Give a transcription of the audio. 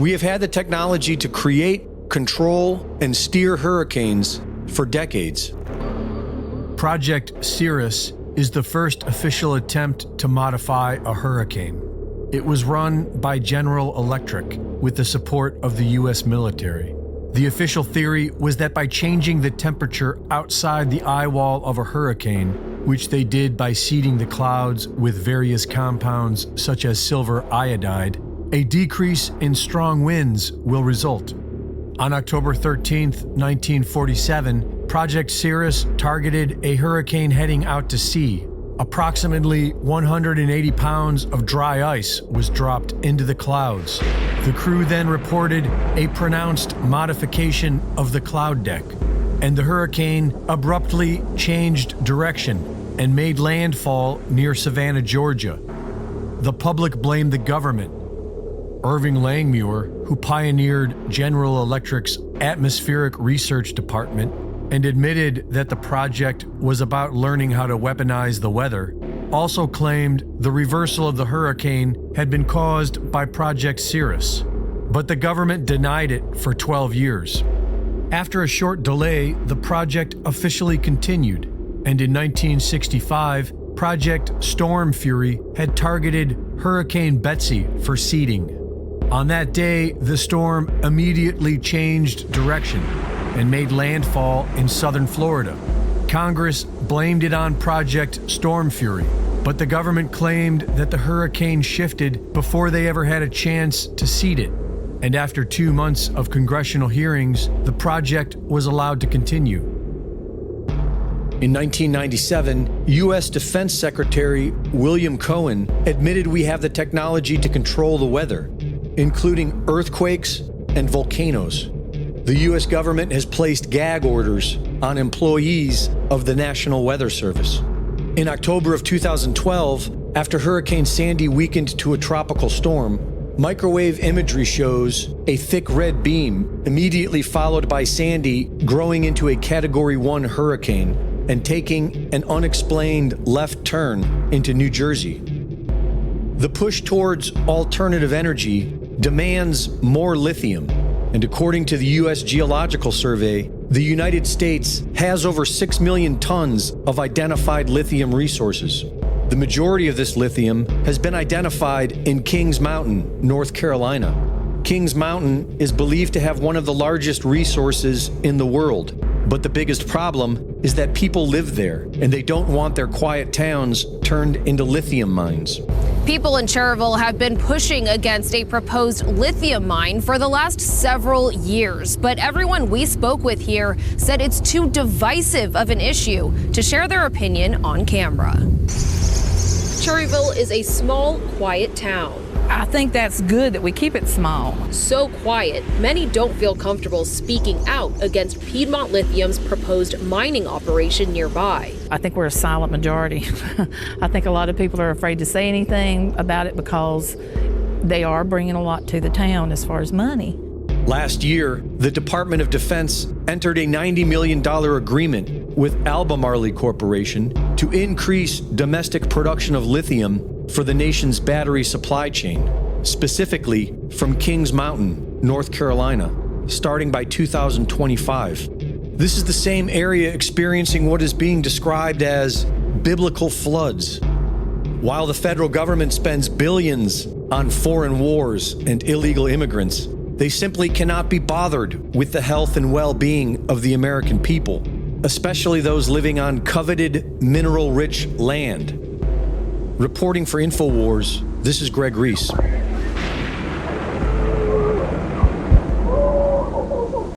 We have had the technology to create, control, and steer hurricanes for decades. Project Cirrus is the first official attempt to modify a hurricane. It was run by General Electric with the support of the U.S. military. The official theory was that by changing the temperature outside the eye wall of a hurricane, which they did by seeding the clouds with various compounds such as silver iodide, a decrease in strong winds will result. On October 13, 1947, Project Cirrus targeted a hurricane heading out to sea. Approximately 180 pounds of dry ice was dropped into the clouds. The crew then reported a pronounced modification of the cloud deck, and the hurricane abruptly changed direction and made landfall near Savannah, Georgia. The public blamed the government. Irving Langmuir, who pioneered General Electric's atmospheric research department and admitted that the project was about learning how to weaponize the weather, also claimed the reversal of the hurricane had been caused by Project Cirrus, but the government denied it for 12 years. After a short delay, the project officially continued, and in 1965, Project Storm Fury had targeted Hurricane Betsy for seeding. On that day, the storm immediately changed direction and made landfall in southern Florida. Congress blamed it on Project Storm Fury, but the government claimed that the hurricane shifted before they ever had a chance to seed it. And after 2 months of congressional hearings, the project was allowed to continue. In 1997, U.S. Defense Secretary William Cohen admitted we have the technology to control the weather, including earthquakes and volcanoes. The U.S. government has placed gag orders on employees of the National Weather Service. In October of 2012, after Hurricane Sandy weakened to a tropical storm, microwave imagery shows a thick red beam immediately followed by Sandy growing into a Category 1 hurricane and taking an unexplained left turn into New Jersey. The push towards alternative energy demands more lithium, and according to the U.S. Geological Survey, the United States has over 6 million tons of identified lithium resources. The majority of this lithium has been identified in Kings Mountain, North Carolina. Kings Mountain is believed to have one of the largest resources in the world, but the biggest problem is that people live there, and they don't want their quiet towns turned into lithium mines. People in Cherville have been pushing against a proposed lithium mine for the last several years, but everyone we spoke with here said it's too divisive of an issue to share their opinion on camera. Cherryville is a small, quiet town. I think that's good that we keep it small. So quiet, many don't feel comfortable speaking out against Piedmont Lithium's proposed mining operation nearby. I think we're a silent majority. I think a lot of people are afraid to say anything about it because they are bringing a lot to the town as far as money. Last year, the Department of Defense entered a $90 million agreement with Albemarle Corporation to increase domestic production of lithium for the nation's battery supply chain, specifically from Kings Mountain, North Carolina, starting by 2025. This is the same area experiencing what is being described as biblical floods. While the federal government spends billions on foreign wars and illegal immigrants, they simply cannot be bothered with the health and well-being of the American people, especially those living on coveted mineral-rich land. Reporting for InfoWars, this is Greg Reese.